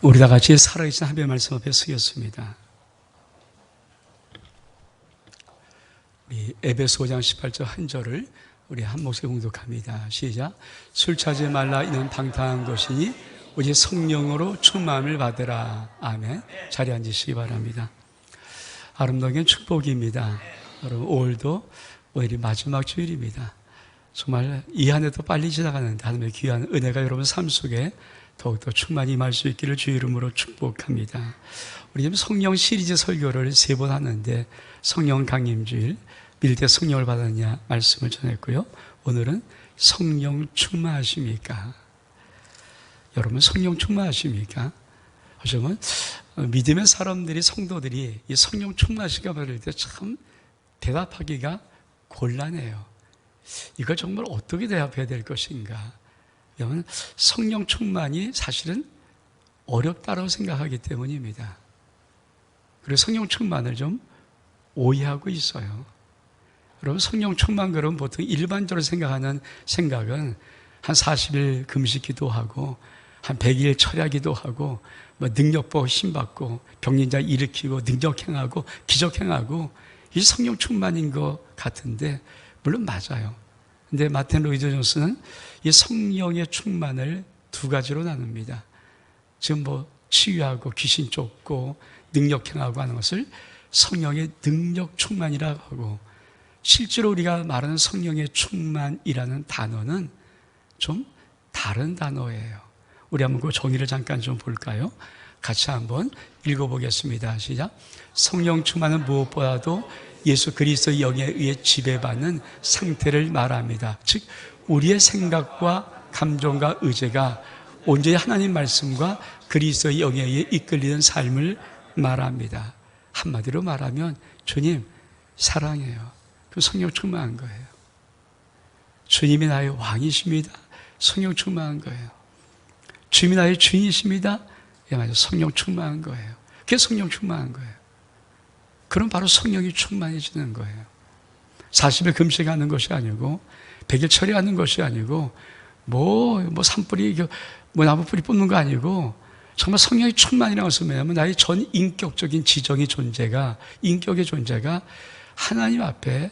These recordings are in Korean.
우리 다 같이 살아계신 하나님의 말씀 앞에 서겠습니다. 우리 에베소 5장 18절 한 절을 우리 한 목소리 공독합니다. 시작. 술 취하지 말라 이는 방탕한 것이니 오직 성령으로 충만을 받으라. 아멘. 자리에 앉으시기 바랍니다. 아름다운 축복입니다. 여러분, 5월도 오늘이 마지막 주일입니다. 정말 이 한 해도 빨리 지나가는데 하나님의 귀한 은혜가 여러분 삶 속에 더욱더 충만히 임할 수 있기를 주의 이름으로 축복합니다. 우리 지금 성령 시리즈 설교를 3번 하는데 성령 강림주일, 믿을 때 성령을 받았냐 말씀을 전했고요. 오늘은 성령 충만하십니까? 여러분 성령 충만하십니까? 하시면 믿음의 사람들이, 성도들이 이 성령 충만하신가 받을 때 참 대답하기가 곤란해요. 이걸 정말 어떻게 대답해야 될 것인가? 여러분, 성령 충만이 사실은 어렵다고 생각하기 때문입니다. 그리고 성령 충만을 좀 오해하고 있어요. 여러분, 성령 충만 그러면 보통 일반적으로 생각하는 생각은 한 40일 금식 기도하고 한 100일 철야 기도하고 뭐 능력 보고 힘 받고 병진자 일으키고 능력 행하고 기적 행하고 이 성령 충만인 것 같은데 물론 맞아요. 근데 마틴 로이드 존스는 이 성령의 충만을 2가지로 나눕니다. 지금 뭐 치유하고 귀신 쫓고 능력 행하고 하는 것을 성령의 능력 충만이라고 하고, 실제로 우리가 말하는 성령의 충만이라는 단어는 좀 다른 단어예요. 우리 한번 그 정의를 잠깐 좀 볼까요? 같이 한번 읽어보겠습니다. 시작. 성령 충만은 무엇보다도 예수 그리스도의 영에 의해 지배받는 상태를 말합니다. 즉 우리의 생각과 감정과 의지가 온전히 하나님 말씀과 그리스도의 영에 의해 이끌리는 삶을 말합니다. 한마디로 말하면 주님 사랑해요. 그럼 성령 충만한 거예요. 주님이 나의 왕이십니다. 성령 충만한 거예요. 주님이 나의 주인이십니다. 예, 맞아요. 성령 충만한 거예요. 그게 성령 충만한 거예요. 그럼 바로 성령이 충만해지는 거예요. 40일 금식하는 것이 아니고 100일 철회하는 것이 아니고 뭐 산뿌리 뭐 나무뿌리 뽑는 거 아니고 정말 성령이 충만이라고 해서 뭐냐면 나의 전 인격적인 지정의 존재가, 인격의 존재가 하나님 앞에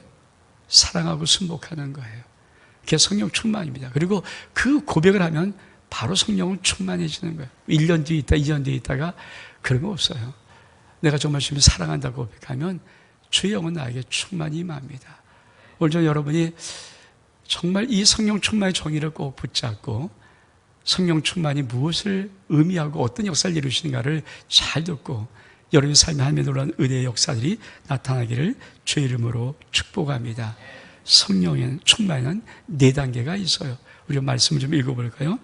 사랑하고 순복하는 거예요. 그게 성령 충만입니다. 그리고 그 고백을 하면 바로 성령은 충만해지는 거예요. 1년 뒤에 있다, 2년 뒤에 있다가 그런 거 없어요. 내가 정말 주님을 사랑한다고 고백하면 주의 영은 나에게 충만히 임합니다. 오늘 저 여러분이 정말 이 성령 충만의 정의를 꼭 붙잡고 성령 충만이 무엇을 의미하고 어떤 역사를 이루시는가를 잘 듣고 여러분의 삶에 하나님의 놀라운 은혜의 역사들이 나타나기를 주의 이름으로 축복합니다. 성령의 충만에는 4단계가 있어요. 우리가 말씀을 좀 읽어볼까요?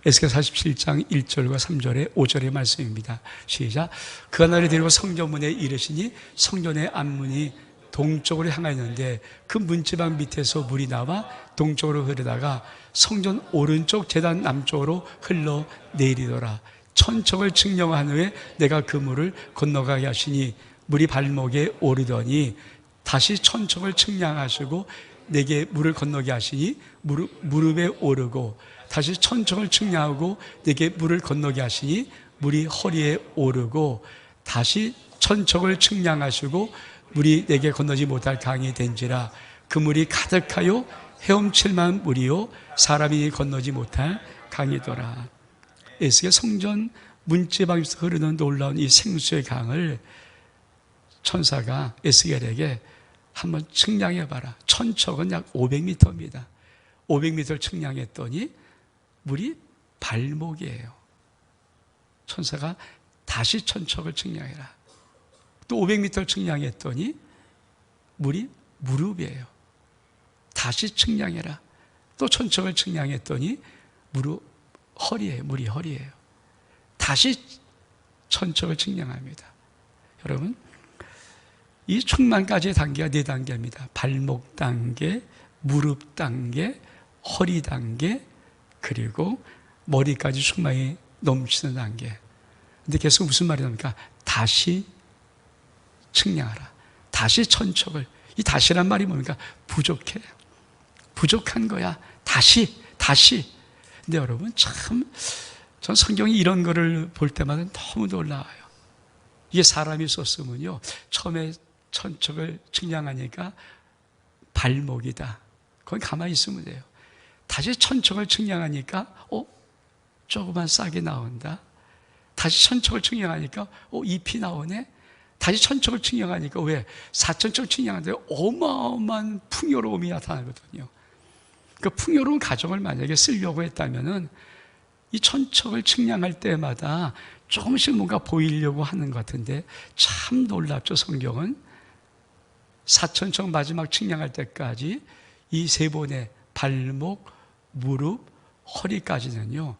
에스겔 47장 1절과 3절의 5절의 말씀입니다. 시작. 그가 나를 데리고 성전문에 이르시니 성전의 앞문이 동쪽으로 향하였는데 그 문지방 밑에서 물이 나와 동쪽으로 흐르다가 성전 오른쪽 제단 남쪽으로 흘러 내리더라. 천척을 측량한 후에 내가 그 물을 건너가게 하시니 물이 발목에 오르더니 다시 천척을 측량하시고 내게 물을 건너게 하시니 무릎에 오르고 다시 천척을 측량하고 내게 물을 건너게 하시니 물이 허리에 오르고 다시 천척을 측량하시고 물이 내게 건너지 못할 강이 된지라. 그 물이 가득하여 헤엄칠 만한 물이요 사람이 건너지 못할 강이더라. 에스겔 성전 문지방에서 흐르는 놀라운 이 생수의 강을 천사가 에스겔에게 한번 측량해봐라. 천척은 약 500m입니다. 500m를 측량했더니 물이 발목이에요. 천사가 다시 천척을 측량해라. 또 500m를 측량했더니 물이 무릎이에요. 다시 측량해라. 또 천척을 측량했더니 허리예요. 물이 허리예요. 다시 천척을 측량합니다. 여러분, 이 충만까지의 단계가 4단계입니다. 발목 단계, 무릎 단계, 허리 단계, 그리고 머리까지 충만히 넘치는 단계. 근데 계속 무슨 말이 나옵니까? 다시 측량하라. 다시 천척을. 이 다시란 말이 뭡니까? 부족해. 부족한 거야. 다시. 근데 여러분 참 전 성경이 이런 거를 볼 때마다 너무 놀라워요. 이게 사람이 썼으면요, 처음에 천척을 측량하니까 발목이다. 거기 가만히 있으면 돼요. 다시 천척을 측량하니까 조그만 싹이 나온다. 다시 천척을 측량하니까 잎이 나오네. 다시 천척을 측량하니까 왜? 4천척을 측량하는데 어마어마한 풍요로움이 나타나거든요. 그 풍요로운 가정을 만약에 쓰려고 했다면은 이 천척을 측량할 때마다 조금씩 뭔가 보이려고 하는 것 같은데, 참 놀랍죠. 성경은 4천척 마지막 측량할 때까지 이 세 번의 발목, 무릎, 허리까지는요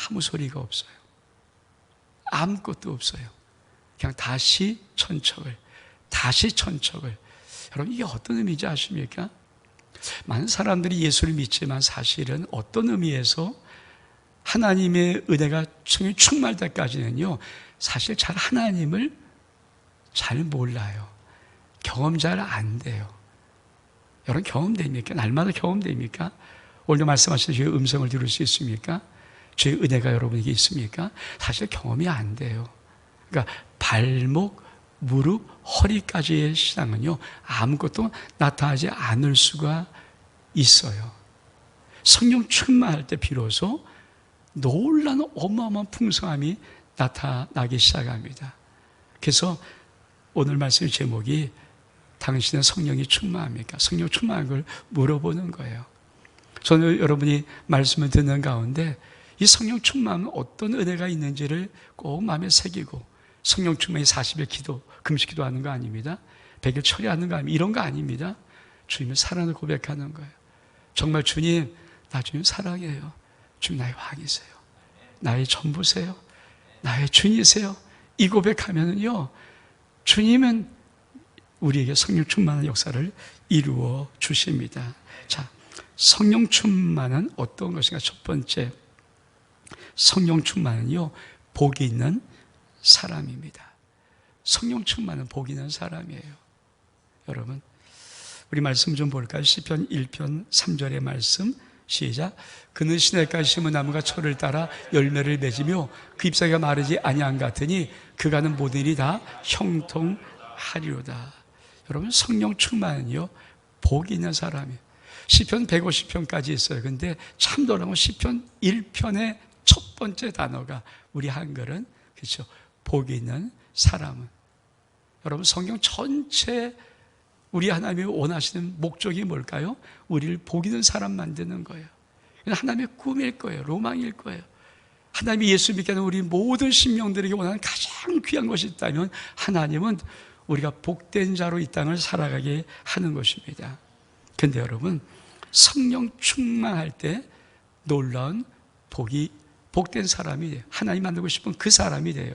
아무 소리가 없어요. 아무것도 없어요. 그냥 다시 천척을, 다시 천척을. 여러분, 이게 어떤 의미인지 아십니까? 많은 사람들이 예수를 믿지만 사실은 어떤 의미에서 하나님의 은혜가 충만할 때까지는요, 사실 잘 하나님을 잘 몰라요. 경험 잘 안 돼요. 여러분, 경험됩니까? 날마다 경험됩니까? 오늘 말씀하신 주의 음성을 들을 수 있습니까? 주의 은혜가 여러분에게 있습니까? 사실 경험이 안 돼요. 그러니까 발목, 무릎, 허리까지의 신앙은요, 아무것도 나타나지 않을 수가 있어요. 성령 충만할 때 비로소 놀라운 어마어마한 풍성함이 나타나기 시작합니다. 그래서 오늘 말씀의 제목이 당신은 성령이 충만합니까? 성령 충만한 걸 물어보는 거예요. 저는 여러분이 말씀을 듣는 가운데 이 성령 충만은 어떤 은혜가 있는지를 꼭 마음에 새기고, 성령 충만이 40일 기도, 금식 기도하는 거 아닙니다. 100일 처리하는 거 아닙니다. 이런 거 아닙니다. 주님의 사랑을 고백하는 거예요. 정말 주님, 나 주님 사랑해요. 주님 나의 왕이세요. 나의 전부세요. 나의 주님이세요. 이 고백하면은요, 주님은 우리에게 성령 충만한 역사를 이루어 주십니다. 자, 성령 충만은 어떤 것인가? 첫 번째, 성령 충만은요, 복이 있는 사람입니다. 성령 충만은 복이 있는 사람이에요. 여러분, 우리 말씀 좀 볼까요? 시편 1편 3절의 말씀, 시작. 그는 시냇가에 심은 나무가 철을 따라 열매를 맺으며 그 잎사귀가 마르지 아니한 같으니 그가는 모든 일이 다 형통하리로다. 여러분, 성령 충만은요, 복이 있는 사람이에요. 시편 150편까지 있어요. 근데 참 놀라운 시편 1편의 첫 번째 단어가 우리 한글은, 그렇죠, 복이 있는 사람은. 여러분, 성경 전체 우리 하나님이 원하시는 목적이 뭘까요? 우리를 복 있는 사람 만드는 거예요. 하나님의 꿈일 거예요. 로망일 거예요. 하나님이 예수 믿게 하는 우리 모든 신명들에게 원하는 가장 귀한 것이 있다면 하나님은 우리가 복된 자로 이 땅을 살아가게 하는 것입니다. 그런데 여러분, 성령 충만할 때 놀라운 복된 사람이 돼요. 하나님 만들고 싶은 그 사람이 돼요.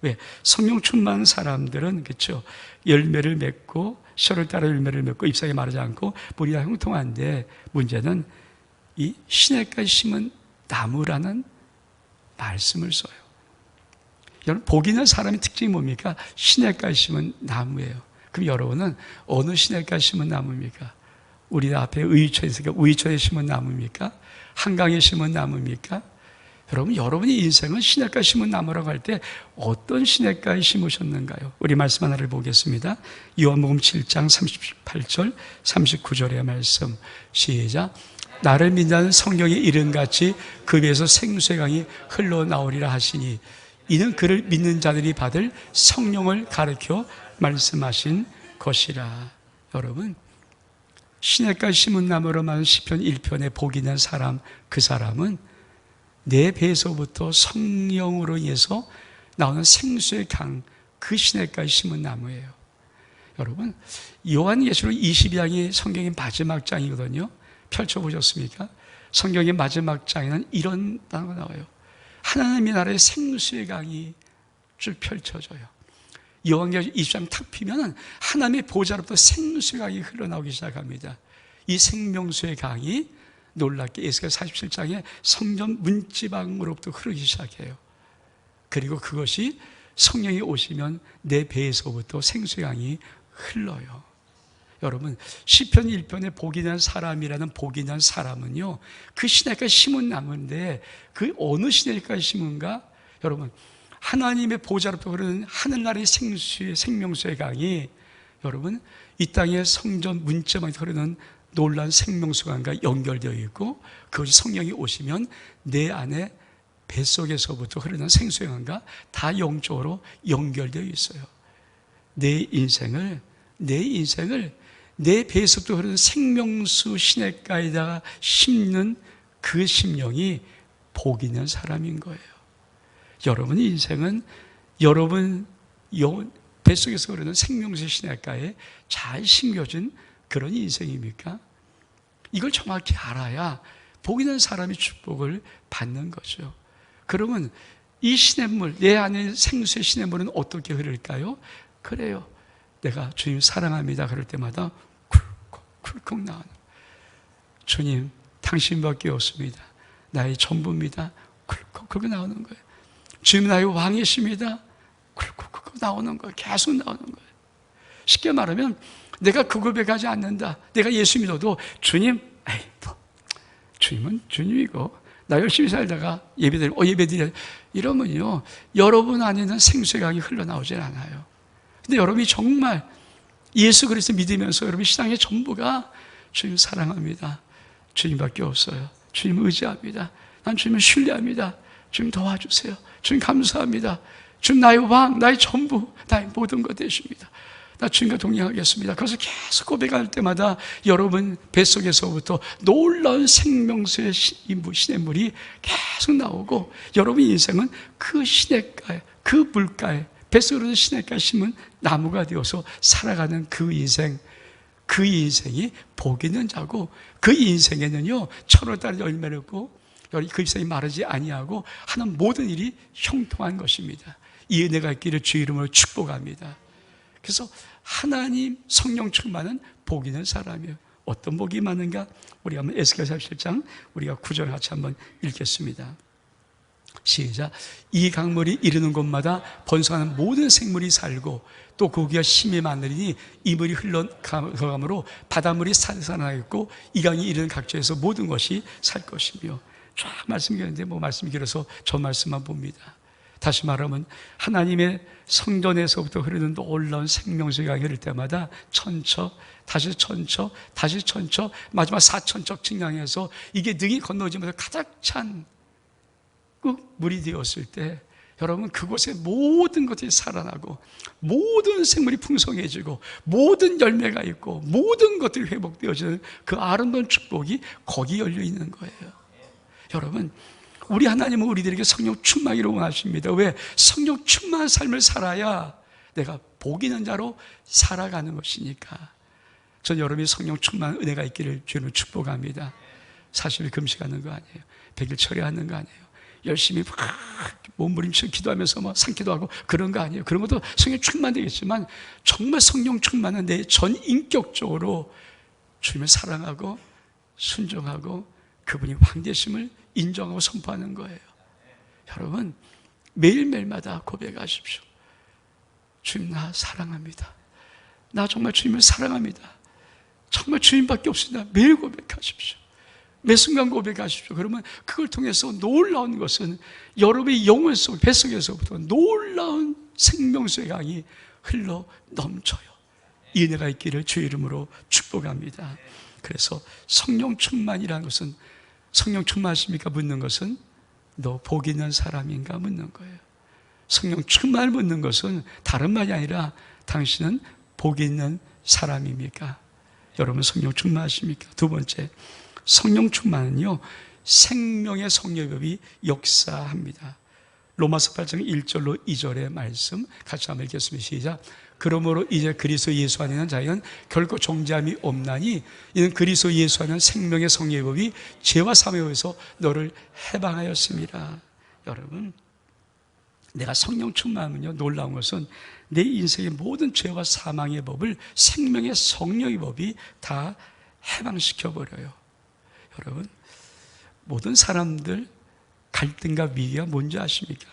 왜? 성령 충만한 사람들은, 그렇죠, 열매를 맺고 시절을 따라 열매를 맺고 잎사귀 마르지 않고 뿌리 다 형통한데, 문제는 이 시냇가에 심은 나무라는 말씀을 써요. 여러분, 복 있는 사람의 특징이 뭡니까? 시냇가에 심은 나무예요. 그럼 여러분은 어느 시냇가에 심은 나무입니까? 우리 앞에 의천에 있으니까 의천에 심은 나무입니까? 한강에 심은 나무입니까? 여러분, 여러분의 인생은 시냇가에 심은 나무라고 할 때 어떤 시냇가에 심으셨는가요? 우리 말씀 하나를 보겠습니다. 요한복음 7장 38절 39절의 말씀, 시작. 나를 믿는 성경의 이름같이 그 위에서 생수의 강이 흘러나오리라 하시니 이는 그를 믿는 자들이 받을 성령을 가르쳐 말씀하신 것이라. 여러분, 시냇가에 심은 나무로 말하는 시편 1편에 복 있는 사람, 그 사람은 내 배에서부터 성령으로 인해서 나오는 생수의 강, 그 시냇가에 심은 나무예요. 여러분, 요한계시록 22장이 성경의 마지막 장이거든요. 펼쳐보셨습니까? 성경의 마지막 장에는 이런 단어가 나와요. 하나님의 나라의 생수의 강이 쭉 펼쳐져요. 요한계시록 20장 탁 피면 하나님의 보좌로부터 생수의 강이 흘러나오기 시작합니다. 이 생명수의 강이 놀랍게 에스겔 47장에 성전 문지방으로부터 흐르기 시작해요. 그리고 그것이 성령이 오시면 내 배에서부터 생수의 강이 흘러요. 여러분, 시편 1편에 복이 난 사람이라는 복이 난 사람은요, 그 시냇가에 심은 나무인데 그 어느 시냇가에 심은가? 여러분, 하나님의 보좌로부터 흐르는 하늘나라의 생명수의 강이 여러분, 이 땅의 성전 문자만 흐르는 놀라운 생명수강과 연결되어 있고, 그것이 성령이 오시면 내 안에 뱃속에서부터 흐르는 생수의 강과 다 영적으로 연결되어 있어요. 내 인생을 내 배에서부터 흐르는 생명수 시냇가에다가 심는 그 심령이 복 있는 사람인 거예요. 여러분의 인생은 여러분 뱃속에서 흐르는 생명수 시냇가에 잘 심겨진 그런 인생입니까? 이걸 정확히 알아야 복 있는 사람이 축복을 받는 거죠. 그러면 이 시냇물, 내 안에 생수의 시냇물은 어떻게 흐를까요? 그래요. 내가 주님 사랑합니다 그럴 때마다 쿨쿨 나오는, 주님 당신밖에 없습니다, 나의 전부입니다, 쿨쿨 나오는 거예요. 주님 나의 왕이십니다, 쿨쿨 나오는 거예요. 계속 나오는 거예요. 쉽게 말하면 내가 그 고백하지 않는다, 내가 예수 믿어도 주님, 주님은 주님이고 나 열심히 살다가 예배드려 이러면요, 여러분 안에는 생수의 강이 흘러나오질 않아요. 근데 여러분이 정말 예수 그리스도 믿으면서 여러분 신앙의 전부가 주님 사랑합니다, 주님밖에 없어요, 주님 의지합니다, 난 주님을 신뢰합니다, 주님 도와주세요, 주님 감사합니다, 주님 나의 왕, 나의 전부, 나의 모든 것 되십니다, 나 주님과 동행하겠습니다. 그래서 계속 고백할 때마다 여러분 뱃속에서부터 놀라운 생명수의 시냇물이 계속 나오고, 여러분 인생은 그 시냇가에, 그 물가에, 뱃속으로 시냇가에 심은 나무가 되어서 살아가는 그 인생, 그 인생이 복 있는 자고, 그 인생에는요 철을 따라 열매를 맺고 그 인생이 마르지 아니하고 하는 모든 일이 형통한 것입니다. 이 은혜가 있기를 주의 이름으로 축복합니다. 그래서 하나님 성령 충만은 복 있는 사람이에요. 어떤 복이 많은가? 우리가 한번 에스겔서 17장 우리가 9절 같이 한번 읽겠습니다. 시작. 이 강물이 이르는 곳마다 번성하는 모든 생물이 살고 또 고기가 심히 많으리니 이 물이 흘러가므로 바닷물이 살아나겠고 이 강이 이르는 각지에서 모든 것이 살 것이며, 쫙 말씀드렸는데 말씀이 길어서 저 말씀만 봅니다. 다시 말하면 하나님의 성전에서부터 흐르는 놀라운 생명수의 강이 흐를 때마다 천척, 다시 천척, 다시 천척, 마지막 4천척 증량해서 이게 능히 건너지면서 가득 찬 그 물이 되었을 때 여러분 그곳에 모든 것들이 살아나고 모든 생물이 풍성해지고 모든 열매가 있고 모든 것들이 회복되어지는 그 아름다운 축복이 거기 열려 있는 거예요. 여러분, 우리 하나님은 우리들에게 성령 충만하기를 원하십니다. 왜? 성령 충만한 삶을 살아야 내가 복 있는 자로 살아가는 것이니까. 전 여러분이 성령 충만한 은혜가 있기를 주님을 축복합니다. 40일 금식하는 거 아니에요. 100일 철회하는 거 아니에요. 열심히 막 몸부림치고 기도하면서 상기도 하고 그런 거 아니에요. 그런 것도 성령 충만되겠지만 정말 성령 충만은 내 전 인격적으로 주님을 사랑하고 순종하고 그분이 왕 되심을 인정하고 선포하는 거예요. 여러분 매일매일마다 고백하십시오. 주님 나 사랑합니다. 나 정말 주님을 사랑합니다. 정말 주님밖에 없습니다. 매일 고백하십시오. 매 순간 고백하십시오. 그러면 그걸 통해서 놀라운 것은 여러분의 영혼 속 뱃속에서부터 놀라운 생명수의 강이 흘러 넘쳐요. 이 은혜가 있기를 주의 이름으로 축복합니다. 그래서 성령 충만이라는 것은, 성령 충만하십니까? 묻는 것은 너 복 있는 사람인가 묻는 거예요. 성령 충만을 묻는 것은 다른 말이 아니라 당신은 복 있는 사람입니까? 여러분 성령 충만하십니까? 두 번째, 성령 충만은요 생명의 성령법이 역사합니다. 로마서 8장 1절로 2절의 말씀 같이 한번 읽겠습니다. 시작. 그러므로 이제 그리스도 예수 안에 있는 자에게는 결코 정죄함이 없나니 이는 그리스도 예수 안에 있는 생명의 성령법이 죄와 사망에 의해서 너를 해방하였습니다. 여러분 내가 성령 충만하면요 놀라운 것은 내 인생의 모든 죄와 사망의 법을 생명의 성령의 법이 다 해방시켜버려요. 여러분 모든 사람들 갈등과 위기가 뭔지 아십니까?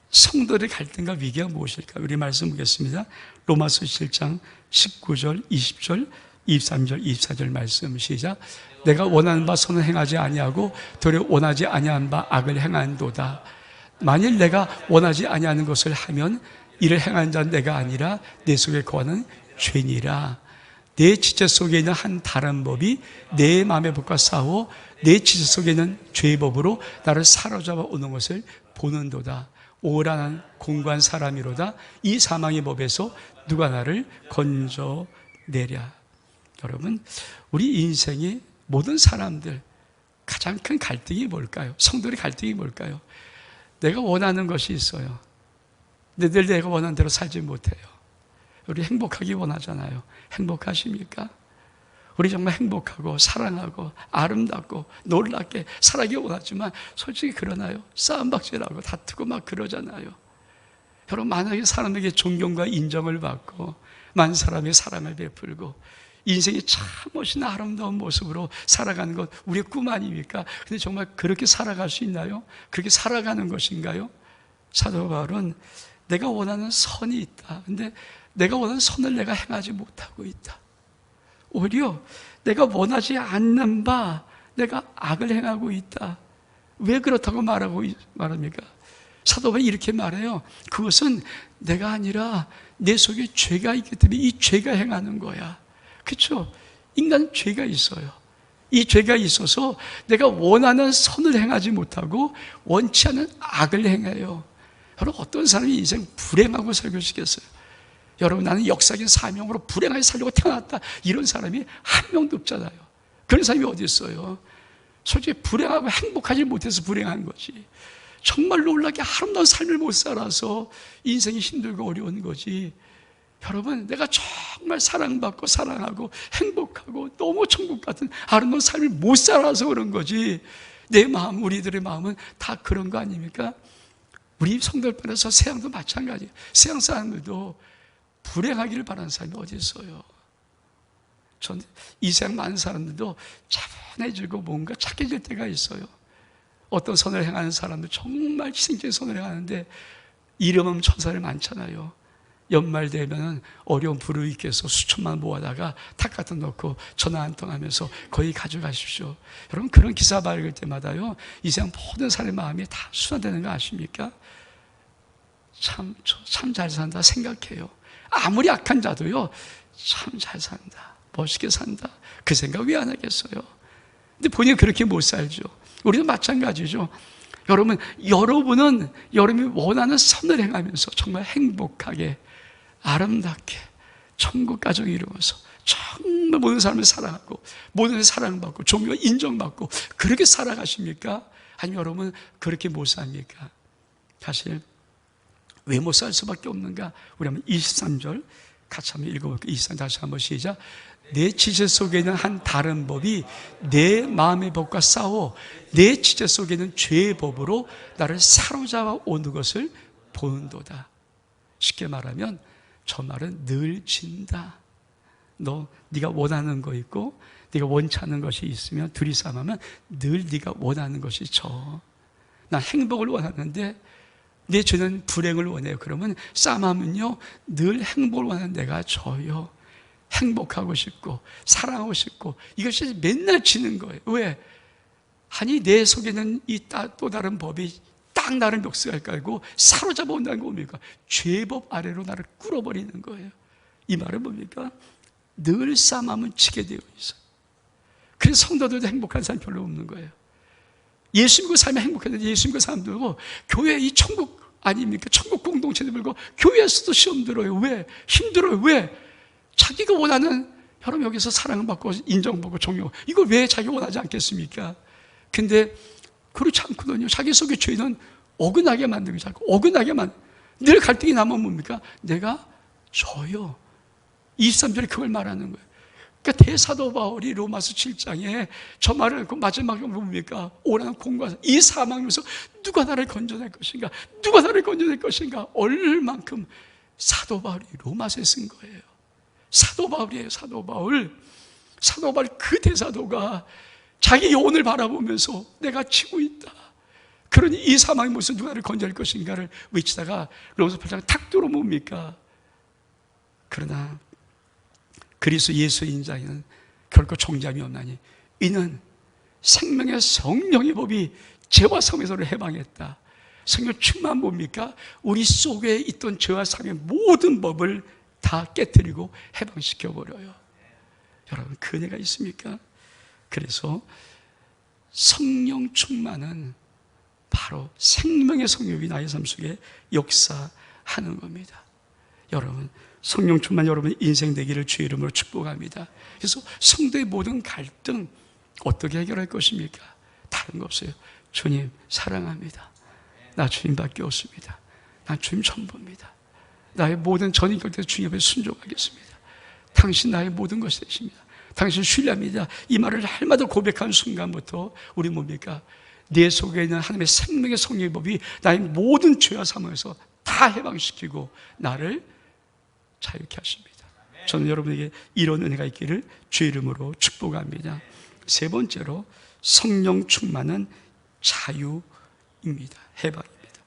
성도들의 갈등과 위기가 무엇일까? 우리 말씀 보겠습니다. 로마서 7장 19절 20절 23절, 24절 말씀 시작. 내가 원하는 바 선을 행하지 아니하고 도리어 원하지 아니한 바 악을 행한도다. 만일 내가 원하지 아니하는 것을 하면 이를 행한 자는 내가 아니라 내 속에 거하는 죄니라. 내 지체 속에 있는 한 다른 법이 내 마음의 법과 싸워 내 지체 속에 있는 죄의 법으로 나를 사로잡아 오는 것을 보는도다. 오란한 공고한 사람이로다. 이 사망의 법에서 누가 나를 건져내랴. 여러분, 우리 인생의 모든 사람들 가장 큰 갈등이 뭘까요? 성도의 갈등이 뭘까요? 내가 원하는 것이 있어요. 근데 늘 내가 원하는 대로 살지 못해요. 우리 행복하기 원하잖아요. 행복하십니까? 우리 정말 행복하고 사랑하고 아름답고 놀랍게 살아가기 원하지만 솔직히 그러나요? 싸움박질하고 다투고 막 그러잖아요. 여러분, 만약에 사람에게 존경과 인정을 받고 많은 사람의 사랑을 베풀고 인생이 참 멋있는 아름다운 모습으로 살아가는 것 우리의 꿈 아닙니까? 근데 정말 그렇게 살아갈 수 있나요? 그렇게 살아가는 것인가요? 사도 바울은 내가 원하는 선이 있다. 근데 내가 원하는 선을 내가 행하지 못하고 있다. 오히려 내가 원하지 않는 바 내가 악을 행하고 있다. 왜 그렇다고 말합니까? 사도 바울이 이렇게 말해요. 그것은 내가 아니라 내 속에 죄가 있기 때문에 이 죄가 행하는 거야. 그렇죠? 인간은 죄가 있어요. 이 죄가 있어서 내가 원하는 선을 행하지 못하고 원치 않는 악을 행해요. 여러분, 어떤 사람이 인생 불행하고 살고 싶겠어요? 여러분, 나는 역사적인 사명으로 불행하게 살려고 태어났다, 이런 사람이 한 명도 없잖아요. 그런 사람이 어디 있어요? 솔직히 불행하고 행복하지 못해서 불행한 거지. 정말 놀랍게 아름다운 삶을 못 살아서 인생이 힘들고 어려운 거지. 여러분, 내가 정말 사랑받고 사랑하고 행복하고 너무 천국 같은 아름다운 삶을 못 살아서 그런 거지. 내 마음, 우리들의 마음은 다 그런 거 아닙니까? 우리 성도들에서 세상도 마찬가지예요. 세상 사람들도 불행하기를 바라는 사람이 어디 있어요? 전 이 세상 많은 사람들도 차분해지고 뭔가 착해질 때가 있어요. 어떤 선을 행하는 사람들 정말 희생적인 선을 행하는데 이름 없는 천사들 많잖아요. 연말 되면 어려운 불우이께서 수천만 모아다가 탁 갖다 놓고 전화 한 통 하면서 거의 가져가십시오. 여러분, 그런 기사 밝을 때마다요, 이 세상 모든 사람의 마음이 다 순환되는 거 아십니까? 참 잘 산다 생각해요. 아무리 악한 자도요, 참 잘 산다, 멋있게 산다, 그 생각 왜 안 하겠어요? 근데 본인은 그렇게 못 살죠. 우리도 마찬가지죠. 여러분은 여러분이 원하는 선을 행하면서 정말 행복하게 아름답게 천국 가정을 이루면서 정말 모든 사람을 사랑하고 모든 사랑받고 존경과 인정받고 그렇게 살아가십니까? 아니면 여러분 그렇게 못 삽니까? 사실 왜 못 살 수밖에 없는가? 우리 한번 23절 같이 한번 읽어볼게요. 23절 다시 한번 시작. 내 지체 속에 있는 한 다른 법이 내 마음의 법과 싸워 내 지체 속에 있는 죄의 법으로 나를 사로잡아 오는 것을 보는도다. 쉽게 말하면 저 말은 늘 진다. 네가 원하는 거 있고 네가 원치 않는 것이 있으면 둘이 싸움하면 늘 네가 원하는 것이 져. 난 행복을 원하는데 내 죄는 불행을 원해요. 그러면 싸움하면요 늘 행복을 원하는 내가 져요. 행복하고 싶고 사랑하고 싶고 이것이 맨날 지는 거예요. 왜? 아니 내 속에는 이 또 다른 법이 딱 나를 멱살을 깔고 사로잡아 온다는 거 뭡니까? 죄법 아래로 나를 끌어버리는 거예요. 이 말은 뭡니까? 늘 싸움하면 지게 되어 있어요. 그래서 성도들도 행복한 사람이 별로 없는 거예요. 예수 믿고 살면 행복했는데 예수 믿고 사람들도 교회 이 천국 아닙니까? 천국 공동체도 들고 교회에서도 시험 들어요. 왜? 힘들어요. 왜? 자기가 원하는, 여러분 여기서 사랑받고 인정받고 존경, 이걸 왜 자기가 원하지 않겠습니까? 근데 그렇지 않거든요. 자기 속에 죄는 어긋나게 만들고 자꾸 어긋나게 늘 갈등이 나면 뭡니까? 내가 져요. 23절에 그걸 말하는 거예요. 그러니까 대사도 바울이 로마서 7장에 저 말을 그 마지막에 뭡니까? 오라는 공고하사 이 사망에서 누가 나를 건져낼 것인가? 누가 나를 건져낼 것인가? 얼만큼 사도 바울이 로마서에 쓴 거예요. 사도 바울이에요. 사도 바울 그 대사도가 자기 영혼을 바라보면서 내가 지고 있다. 그러니 이 사망의 모습 누가 나를 건져낼 것인가를 외치다가 로마서 8장 탁 들어 뭡니까? 그러나 그리스도 예수인 자에는 결코 종잡이 없나니 이는 생명의 성령의 법이 죄와 사함에서를 해방했다. 성령 충만 뭡니까? 우리 속에 있던 죄와 사함의 모든 법을 다 깨뜨리고 해방시켜버려요. 여러분, 그 은혜가 있습니까? 그래서 성령 충만은 바로 생명의 성령이 나의 삶 속에 역사하는 겁니다. 여러분, 성령 충만 여러분 인생 되기를 주의 이름으로 축복합니다. 그래서 성도의 모든 갈등 어떻게 해결할 것입니까? 다른 거 없어요. 주님 사랑합니다. 나 주님밖에 없습니다. 난 주님 전부입니다. 나의 모든 전인 격에서 주님 앞에 순종하겠습니다. 당신 나의 모든 것이 되십니다. 당신 신뢰합니다. 이 말을 날마다 고백하는 순간부터 우리 뭡니까? 내 속에 있는 하나님의 생명의 성령의 법이 나의 모든 죄와 사망에서 다 해방시키고 나를 자유케 하십니다. 저는 여러분에게 이런 은혜가 있기를 주의 이름으로 축복합니다. 세 번째로 성령 충만은 자유입니다. 해방입니다.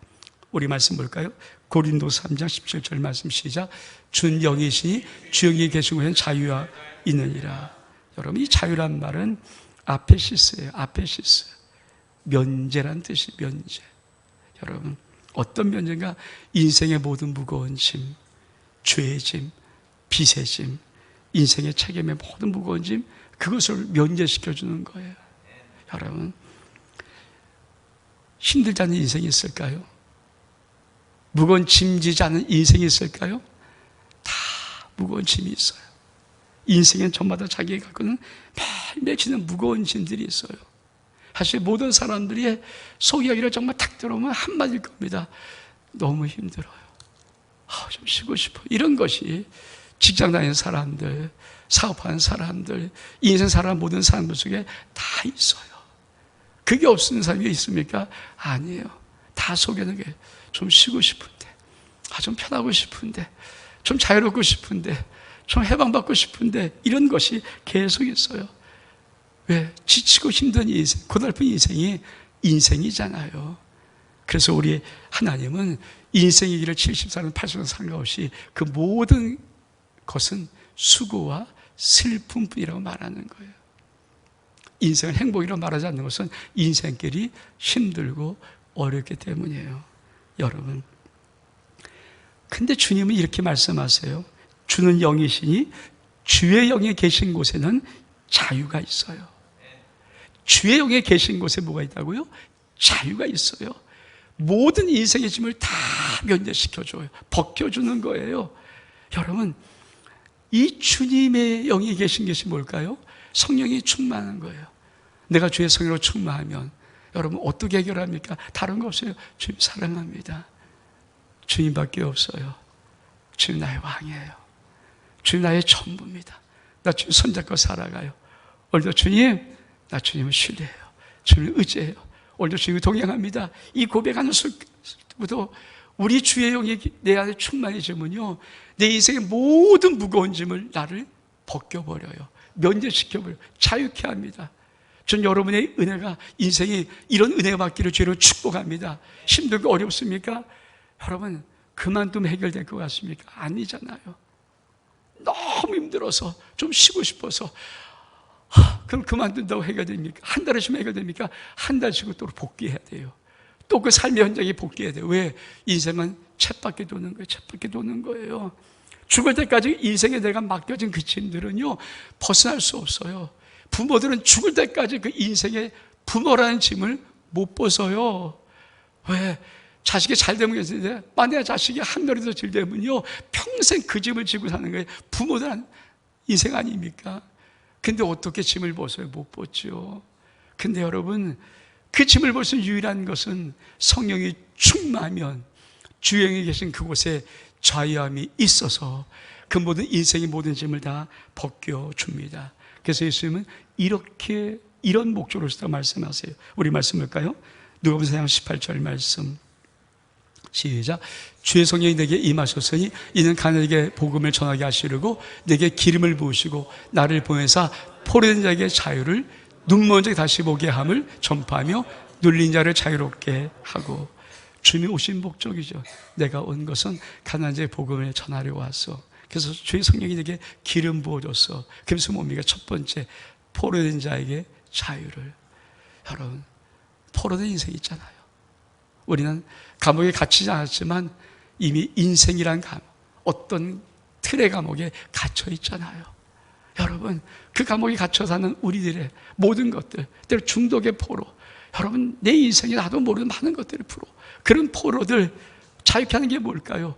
우리 말씀 볼까요? 고린도서 3장 17절 말씀 시작. 준 영이시니 주 영이 계신 곳에는 자유가 있느니라. 여러분, 이 자유란 말은 아페시스예요. 아페시스. 면제란 뜻이 면제. 여러분, 어떤 면제인가? 인생의 모든 무거운 짐, 죄의 짐, 빚의 짐, 인생의 책임의 모든 무거운 짐, 그것을 면제시켜주는 거예요. 여러분, 힘들지 않은 인생이 있을까요? 무거운 짐지지 않은 인생이 있을까요? 다 무거운 짐이 있어요. 인생엔 저마다 자기가 갖고 있는 매일 지는 무거운 짐들이 있어요. 사실 모든 사람들이 속 이야기를 정말 탁 들어오면 한마디일 겁니다. 너무 힘들어요. 좀 쉬고 싶어. 이런 것이 직장 다니는 사람들, 사업하는 사람들, 인생 살아가는 모든 사람들 속에 다 있어요. 그게 없는 사람이 있습니까? 아니에요. 다 속에는 게 좀 쉬고 싶은데, 좀 편하고 싶은데, 좀 자유롭고 싶은데, 좀 해방받고 싶은데, 이런 것이 계속 있어요. 왜? 지치고 힘든 인생, 고달픈 인생이 인생이잖아요. 그래서 우리 하나님은 인생의 길을 70살은 80살 상관없이 그 모든 것은 수고와 슬픔뿐이라고 말하는 거예요. 인생은 행복이라고 말하지 않는 것은 인생길이 힘들고 어렵기 때문이에요. 여러분, 근데 주님은 이렇게 말씀하세요. 주는 영이시니 주의 영에 계신 곳에는 자유가 있어요. 주의 영에 계신 곳에 뭐가 있다고요? 자유가 있어요. 모든 인생의 짐을 다 면제시켜줘요. 벗겨주는 거예요. 여러분, 이 주님의 영이 계신 것이 뭘까요? 성령이 충만한 거예요. 내가 주의 성령으로 충만하면 여러분 어떻게 해결합니까? 다른 거 없어요. 주님 사랑합니다. 주님밖에 없어요. 주님 나의 왕이에요. 주님 나의 전부입니다. 나 주님 손잡고 살아가요. 오늘도 주님, 나 주님을 신뢰해요. 주님을 의지해요. 오늘도 주님을 동행합니다. 이 고백하는 순간부터 우리 주의 영이 내 안에 충만해지면요, 내 인생의 모든 무거운 짐을 나를 벗겨버려요. 면제시켜버려요. 자유케 합니다. 전 여러분의 은혜가, 인생이 이런 은혜가 받기를 주로 축복합니다. 힘들고 어렵습니까? 여러분, 그만두면 해결될 것 같습니까? 아니잖아요. 너무 힘들어서 좀 쉬고 싶어서 그럼 그만둔다고 해결됩니까? 한 달을 쉬면 해결됩니까? 한 달 쉬고 또 복귀해야 돼요. 또 그 삶의 현장에 복귀해야 돼요. 왜? 인생은 쳇바퀴 도는 거예요. 쳇바퀴 도는 거예요. 죽을 때까지 인생에 내가 맡겨진 그 짐들은요, 벗어날 수 없어요. 부모들은 죽을 때까지 그 인생의 부모라는 짐을 못 벗어요. 왜? 자식이 잘 되면 괜찮은데 만약에 자식이 한 명이라도 잘 되면요, 평생 그 짐을 지고 사는 거예요. 부모들은 인생 아닙니까? 근데 어떻게 짐을 벗어요? 못 벗죠. 근데 여러분, 그 짐을 벗을 수 있는 유일한 것은 성령이 충만하면 주영이 계신 그곳에 자유함이 있어서 그 모든 인생의 모든 짐을 다 벗겨줍니다. 그래서 예수님은 이렇게 이런 목적으로 쓰다 말씀하세요. 우리 말씀 볼까요? 누가복음 4장 18절 말씀 시작. 주의 성령이 내게 임하셨으니 이는 가난에게 복음을 전하게 하시려고 내게 기름을 부으시고 나를 보내사 포로된 자에게 자유를, 눈먼 자에게 다시 보게 함을 전파하며 눌린 자를 자유롭게 하고. 주님이 오신 목적이죠. 내가 온 것은 가난한 자의 복음을 전하려고 왔어. 그래서 주의 성령이 내게 기름 부어줬어. 그래서 뭡니까? 첫 번째, 포로된 자에게 자유를. 여러분, 포로된 인생이 있잖아요. 우리는 감옥에 갇히지 않았지만 이미 인생이란 어떤 틀의 감옥에 갇혀 있잖아요. 여러분, 그 감옥에 갇혀 사는 우리들의 모든 것들, 때로 중독의 포로, 여러분, 내 인생에 나도 모르는 많은 것들을 그런 포로들 자유케 하는 게 뭘까요?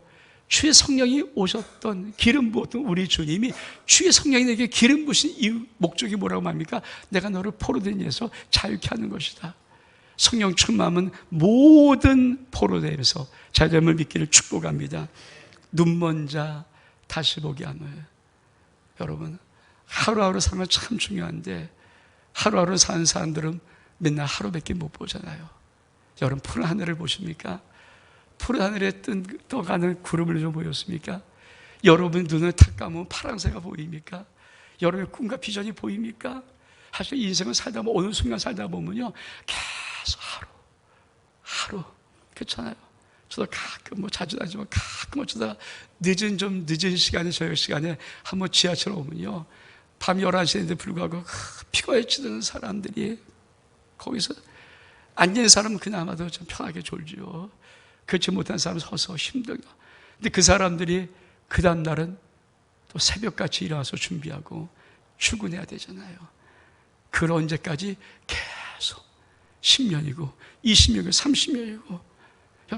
주의 성령이 오셨던, 기름 부었던 우리 주님이, 주의 성령이 내게 기름 부으신 이유, 목적이 뭐라고 말합니까? 내가 너를 포로된 일에서 자유케 하는 것이다. 성령 충만은 모든 포로됨에서 자유됨을 믿기를 축복합니다. 눈먼 자 다시 보게 함을. 여러분, 하루하루 사는 건 참 중요한데 하루하루 사는 사람들은 맨날 하루밖에 못 보잖아요. 여러분, 푸른 하늘을 보십니까? 푸른 하늘에 떠가는 구름을 좀 보였습니까? 여러분 눈을 탁 감으면 파란새가 보입니까? 여러분의 꿈과 비전이 보입니까? 사실 인생을 살다 보면, 어느 순간 살다 보면요, 계속 하루 그렇잖아요. 저도 가끔, 자주 다니지만 가끔 어쩌다 늦은 시간에, 저녁 시간에 한번 지하철 오면요, 밤 11시인데 불구하고 피곤해 치는 사람들이 거기서 앉은 사람은 그나마도 좀 편하게 졸지요. 그렇지 못한 사람은 서서 힘들다. 근데 그 사람들이 그 다음 날은 또 새벽같이 일어나서 준비하고 출근해야 되잖아요. 그 언제까지? 계속 10년이고 20년이고 30년이고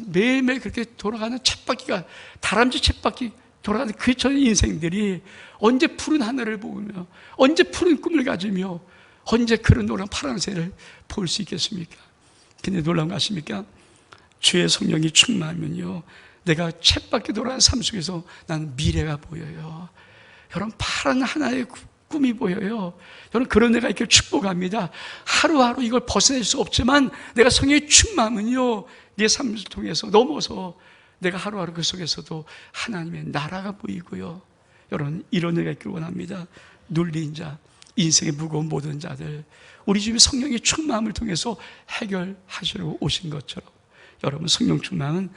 매일매일 그렇게 돌아가는 쳇바퀴가, 다람쥐 쳇바퀴 돌아가는 그 전 인생들이 언제 푸른 하늘을 보며, 언제 푸른 꿈을 가지며, 언제 그런 노란 파란새를 볼 수 있겠습니까? 근데 놀라운 거 아십니까? 주의 성령이 충만하면요, 내가 쳇바퀴 돌아가는 삶 속에서 나는 미래가 보여요. 여러분, 파란 하나의 꿈이 보여요. 저는 그런 애가 있기를 축복합니다. 하루하루 이걸 벗어낼 수 없지만 내가 성령이 충만하면요, 내 삶을 통해서 넘어서 내가 하루하루 그 속에서도 하나님의 나라가 보이고요. 여러분, 이런 애가 있기를 원합니다. 눌린 자, 인생의 무거운 모든 자들, 우리 주님 성령의 충만함을 통해서 해결하시려고 오신 것처럼, 여러분, 성령 충만은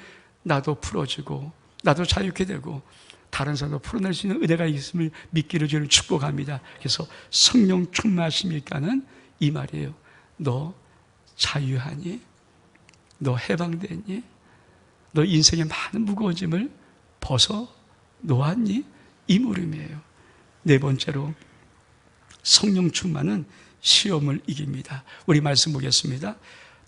나도 풀어지고 나도 자유케 되고 다른 사람도 풀어낼 수 있는 은혜가 있음을 믿기를 저는 축복합니다. 그래서 성령 충만하십니까는 이 말이에요. 너 자유하니? 너 해방되니? 너 인생의 많은 무거운 짐을 벗어 놓았니? 이 물음이에요. 네 번째로, 성령 충만은 시험을 이깁니다. 우리 말씀 보겠습니다.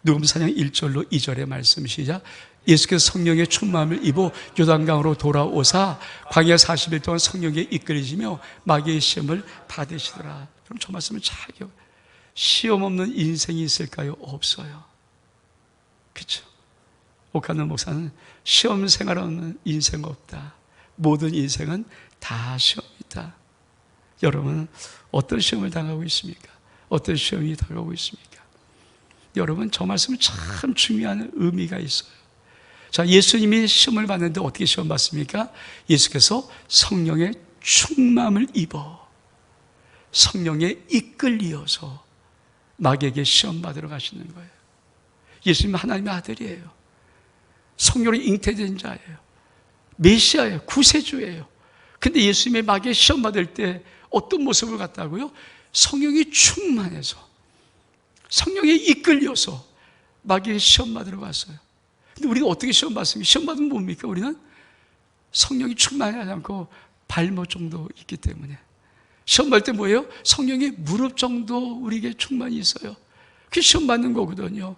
누가복음 4장 1절로 2절의 말씀 시작. 예수께서 성령의 충만함을 입어 요단강으로 돌아오사 광야 40일 동안 성령에 이끌리시며 마귀의 시험을 받으시더라. 그럼 저 말씀을 잘 기억해요. 시험 없는 인생이 있을까요? 없어요. 그렇죠? 옥하는 목사는 시험 생활 없는 인생 없다. 모든 인생은 다 시험이다. 여러분은 어떤 시험을 당하고 있습니까? 어떤 시험이 다가오고 있습니까? 여러분, 저 말씀은 참 중요한 의미가 있어요. 자, 예수님이 시험을 받는데 어떻게 시험 받습니까? 예수께서 성령의 충만함을 입어 성령에 이끌리어서 마귀에게 시험 받으러 가시는 거예요. 예수님은 하나님의 아들이에요. 성령으로 잉태된 자예요. 메시아예요. 구세주예요. 근데 예수님의 마귀에 시험 받을 때 어떤 모습을 갖다고요? 성령이 충만해서, 성령에 이끌려서 마귀의 시험 받으러 갔어요. 근데 우리가 어떻게 시험 받습니까? 시험 받으면 뭡니까? 우리는 성령이 충만하지 않고 발목 정도 있기 때문에. 시험 받을 때 뭐예요? 성령이 무릎 정도 우리에게 충만히 있어요. 그게 시험 받는 거거든요.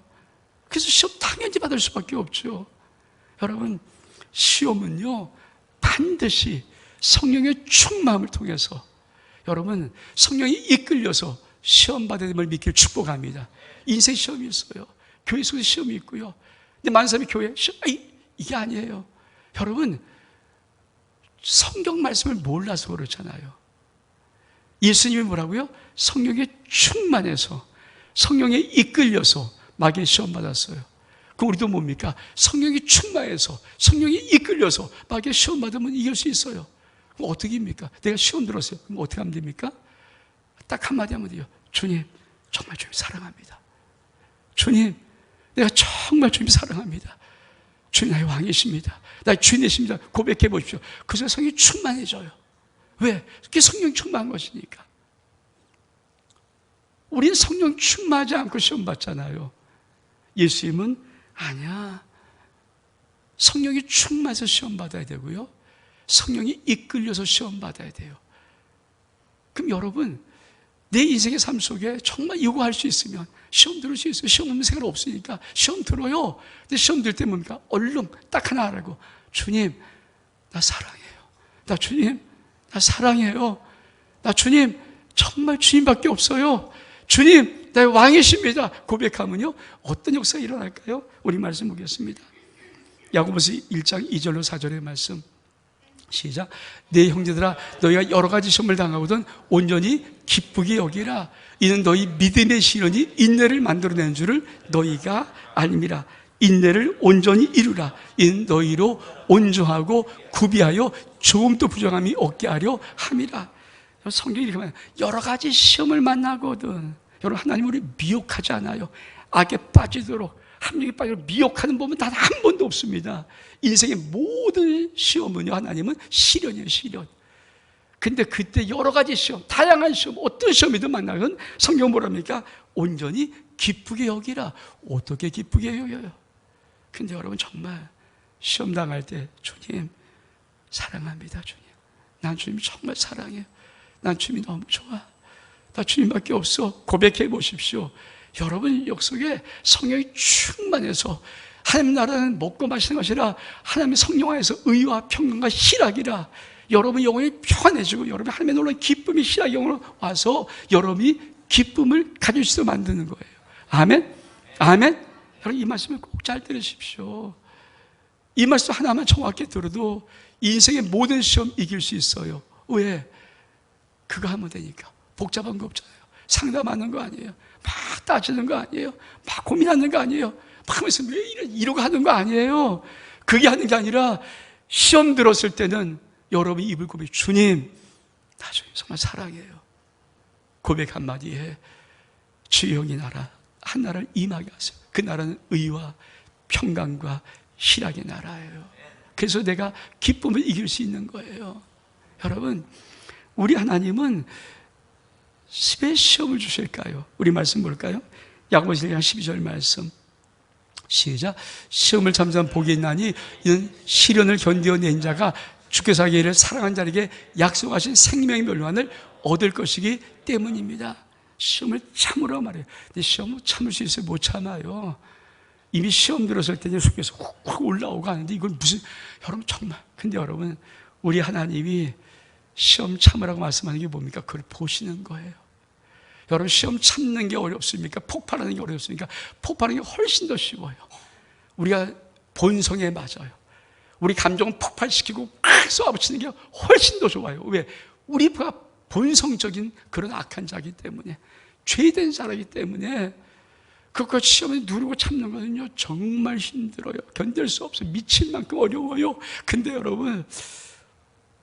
그래서 시험 당연히 받을 수밖에 없죠. 여러분, 시험은요, 반드시 성령의 충만함을 통해서, 여러분, 성령이 이끌려서 시험 받음을 믿기를 축복합니다. 인생 시험이 있어요. 교회 속에 시험이 있고요. 근데 많은 사람이 교회 시험, 이게 아니에요. 여러분, 성경 말씀을 몰라서 그렇잖아요. 예수님이 뭐라고요? 성령에 충만해서, 성령에 이끌려서 마귀의 시험 받았어요. 그럼 우리도 뭡니까? 성령이 충만해서, 성령이 이끌려서 마귀의 시험 받으면 이길 수 있어요. 그럼 어떻게 입니까? 내가 시험 들었어요. 그럼 어떻게 하면 됩니까? 딱 한마디 하면 돼요. 주님, 정말 주님 사랑합니다. 주님, 내가 정말 주님 사랑합니다. 주님 나의 왕이십니다, 나의 주인이십니다 고백해 보십시오. 그래서 성령이 충만해져요. 왜? 그게 성령 충만한 것이니까. 우리는 성령 충만하지 않고 시험 받잖아요. 예수님은 아니야, 성령이 충만해서 시험 받아야 되고요, 성령이 이끌려서 시험 받아야 돼요. 그럼 여러분, 내 인생의 삶 속에 정말 이거 할 수 있으면 시험 들을 수 있어요. 시험 없는 생활 없으니까 시험 들어요. 근데 시험 들 때 뭡니까? 얼른 딱 하나 하라고. 주님, 나 사랑해요. 나 주님, 나 사랑해요. 나 주님, 정말 주님밖에 없어요. 주님, 나의 왕이십니다. 고백하면요, 어떤 역사가 일어날까요? 우리 말씀 보겠습니다. 야고보서 1장 2절로 4절의 말씀. 시작. 내 형제들아, 너희가 여러 가지 시험을 당하거든 온전히 기쁘게 여기라. 이는 너희 믿음의 시련이 인내를 만들어내는 줄을 너희가 아님이라. 인내를 온전히 이루라. 이는 너희로 온전하고 구비하여 조금도 부정함이 없게 하려 함이라. 성경이 이렇게 말해요. 여러 가지 시험을 만나거든. 여러분, 하나님 우리 미혹하지 않아요. 악에 빠지도록, 함정에 빠지도록 미혹하는 법은 단 한 번도 없습니다. 인생의 모든 시험은요, 하나님은 시련이에요, 시련. 근데 그때 여러 가지 시험, 다양한 시험, 어떤 시험이든 만나면 성경은 뭐랍니까? 온전히 기쁘게 여기라. 어떻게 기쁘게 여겨요? 근데 여러분, 정말 시험 당할 때 주님 사랑합니다. 주님, 난 주님 정말 사랑해요. 난 주님이 너무 좋아. 나 주님밖에 없어. 고백해 보십시오. 여러분 역속에 성령이 충만해서, 하나님 나라는 먹고 마시는 것이라 하나님의 성령 안에서 의와 평강과 희락이라. 여러분 영혼이 평안해지고 여러분 하나님의 놀라운 기쁨이 희락의 영으로 와서 여러분이 기쁨을 가질 수 있도록 만드는 거예요. 아멘? 아멘? 여러분 이 말씀을 꼭 잘 들으십시오. 이 말씀 하나만 정확히 들어도 인생의 모든 시험 이길 수 있어요. 왜? 그거 하면 되니까. 복잡한 거 없잖아요. 상담하는 거 아니에요. 막 따지는 거 아니에요. 막 고민하는 거 아니에요. 막 하면서 왜 이러고 하는 거 아니에요. 그게 하는 게 아니라 시험 들었을 때는 여러분이 입을 고백, 주님, 나 주님 정말 사랑해요. 고백 한마디에 주의 영이 나라, 한 나라를 임하게 하세요. 그 나라는 의와 평강과 희락의 나라예요. 그래서 내가 기쁨을 이길 수 있는 거예요. 여러분, 우리 하나님은 왜 시험을 주실까요? 우리 말씀 볼까요? 야고보서 1장 12절 말씀. 시작. 시험을 참전 복이 있나니 이는 시련을 견뎌낸 자가 주께서 하기를 사랑한 자에게 약속하신 생명의 멸관을 얻을 것이기 때문입니다. 시험을 참으라 말해요. 근데 시험을 참을 수 있어요? 못 참아요. 이미 시험 들었을 때 속에서 훅 올라오고 하는데 이걸 무슨, 여러분 정말. 근데 여러분, 우리 하나님이 시험 참으라고 말씀하는 게 뭡니까? 그걸 보시는 거예요. 여러분, 시험 참는 게 어렵습니까? 폭발하는 게 어렵습니까? 폭발하는 게 훨씬 더 쉬워요. 우리가 본성에 맞아요. 우리 감정을 폭발시키고 쏘아붙이는 게 훨씬 더 좋아요. 왜? 우리가 본성적인 그런 악한 자이기 때문에, 죄된 자라기 때문에. 그것 시험에 누르고 참는 거는요 정말 힘들어요. 견딜 수 없어요. 미칠 만큼 어려워요. 근데 여러분,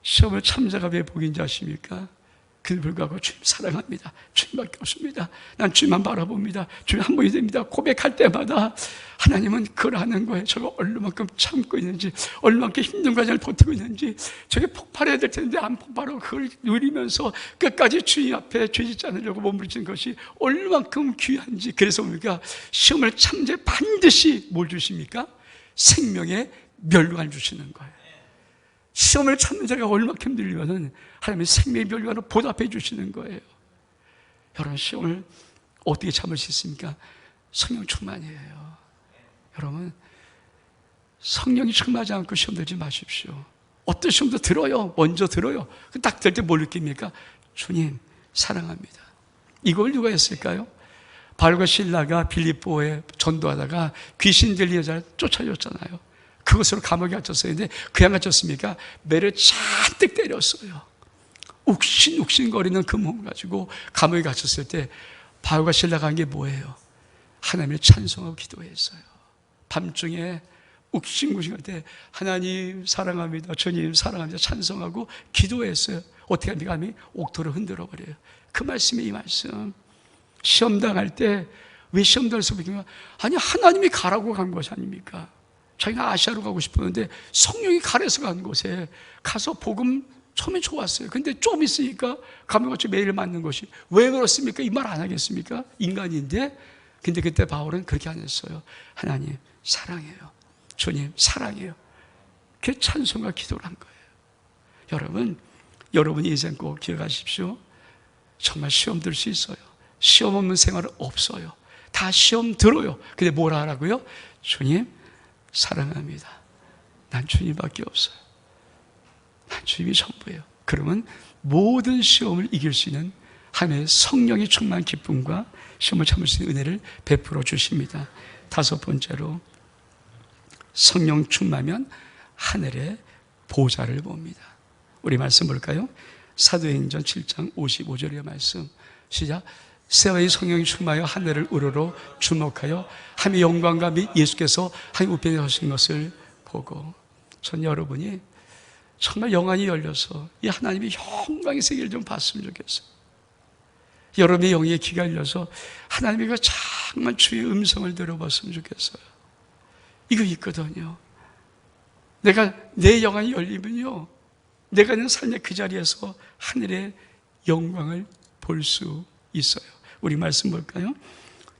시험을 참는 자가 왜 복인지 아십니까? 그에 불구하고 주님 사랑합니다. 주님밖에 없습니다. 난 주님만 바라봅니다. 주님 한 분이 됩니다. 고백할 때마다 하나님은 그걸 하는 거예요. 저거 얼마만큼 참고 있는지, 얼마만큼 힘든 과정을 버티고 있는지. 저게 폭발해야 될 텐데 안 폭발하고 그걸 누리면서 끝까지 주님 앞에 죄짓지 않으려고 몸부림치는 것이 얼마만큼 귀한지. 그래서 우리가 시험을 참되 반드시 뭘 주십니까? 생명의 멸관을 주시는 거예요. 시험을 참는 자가 얼마큼 힘들면은 하나님의 생명의 멸관으로 보답해 주시는 거예요. 여러분, 시험을 어떻게 참을 수 있습니까? 성령 충만이에요. 여러분, 성령이 충만하지 않고 시험 들지 마십시오. 어떤 시험도 들어요. 먼저 들어요. 딱 들 때 뭘 느낍니까? 주님 사랑합니다. 이걸 누가 했을까요? 바울과 실라가 빌립보에 전도하다가 귀신 들린 여자를 쫓아줬잖아요. 그것으로 감옥에 갇혔어요. 근데 그냥 갇혔습니까? 매를 잔뜩 때렸어요. 욱신욱신거리는 그 몸 가지고 감옥에 갇혔을 때 바울과 실라가 한 게 뭐예요? 하나님을 찬송하고 기도했어요. 밤중에 욱신욱신할 때 하나님 사랑합니다, 주님 사랑합니다 찬송하고 기도했어요. 어떻게 합니까? 하나님이 옥토를 흔들어 버려요. 그 말씀이 이 말씀. 시험 당할 때 왜 시험 당할 수 없습니까? 아니, 하나님이 가라고 간 것이 아닙니까? 자기가 아시아로 가고 싶었는데 성령이 가려서 간 곳에 가서 복음 처음에 좋았어요. 근데 좀 있으니까 감옥같이 매일 맞는 것이 왜 그렇습니까? 이 말 안 하겠습니까? 인간인데. 근데 그때 바울은 그렇게 안 했어요. 하나님 사랑해요. 주님 사랑해요. 그 찬송과 기도를 한 거예요. 여러분 인생 꼭 기억하십시오. 정말 시험 들 수 있어요. 시험 없는 생활은 없어요. 다 시험 들어요. 근데 뭘 하라고요? 주님 사랑합니다. 난 주님밖에 없어요. 난 주님이 전부예요. 그러면 모든 시험을 이길 수 있는 하나님의 성령의 충만한 기쁨과 시험을 참을 수 있는 은혜를 베풀어 주십니다. 다섯 번째로, 성령 충만하면 하늘의 보좌를 봅니다. 우리 말씀 볼까요? 사도행전 7장 55절의 말씀, 시작. 새와의 성령이 충만하여 하늘을 우러러 주목하여 하나님의 영광과 및 예수께서 하나님 우편에 서신 것을 보고. 전 여러분이 정말 영안이 열려서 이 하나님의 영광의 세계를 좀 봤으면 좋겠어요. 여러분의 영의 귀가 열려서 하나님의 정말 주의 음성을 들어봤으면 좋겠어요. 이거 있거든요. 내 영안이 열리면요, 내가 있는 삶의 그 자리에서 하늘의 영광을 볼 수 있어요. 우리 말씀 볼까요?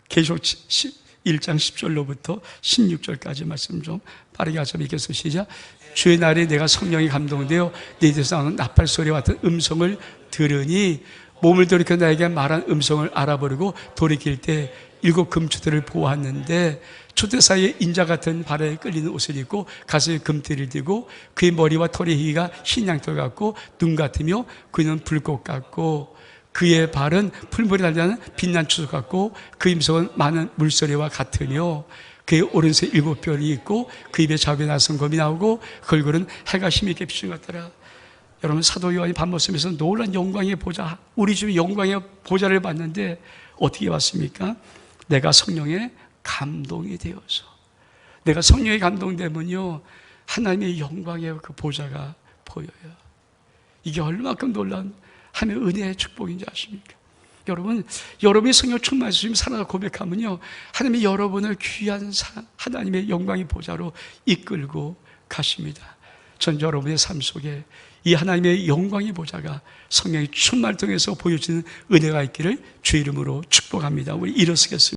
계시록 1장 10절로부터 16절까지 말씀 좀 빠르게 하자. 읽겠습니다. 시작. 주의 날에 내가 성령이 감동되어 내 입에서 나오는 나팔 소리와 같은 음성을 들으니 몸을 돌이켜 나에게 말한 음성을 알아버리고 돌이킬 때 일곱 금추대를 보았는데 추대 사이에 인자 같은 발에 끌리는 옷을 입고 가슴에 금띠를 띠고 그의 머리와 털의 희가 흰 양털 같고 눈 같으며 그는 불꽃 같고 그의 발은 풀물이 달리는 빛난 추석 같고 그 임성은 많은 물소리와 같으며 그의 오른손에 일곱 뼈를 있고 그 입에 자국에 나선 검이 나오고 그 얼굴은 해가 힘있게 비추는 것 같더라. 여러분, 사도 요한이 밥 먹으면서 놀란 영광의 보좌, 우리 집에 영광의 보좌를 봤는데 어떻게 봤습니까? 내가 성령에 감동이 되어서, 내가 성령에 감동되면요 하나님의 영광의 그 보좌가 보여요. 이게 얼마큼 놀라운 하나님의 은혜의 축복인지 아십니까? 여러분, 여러분이 성령 충만해서 지금 살아가 고백하면요 하나님이 여러분을 귀한 하나님의 영광의 보좌로 이끌고 가십니다. 전 여러분의 삶 속에 이 하나님의 영광의 보좌가 성령의 충만을 통해서 보여지는 은혜가 있기를 주의 이름으로 축복합니다. 우리 일어서겠습니다.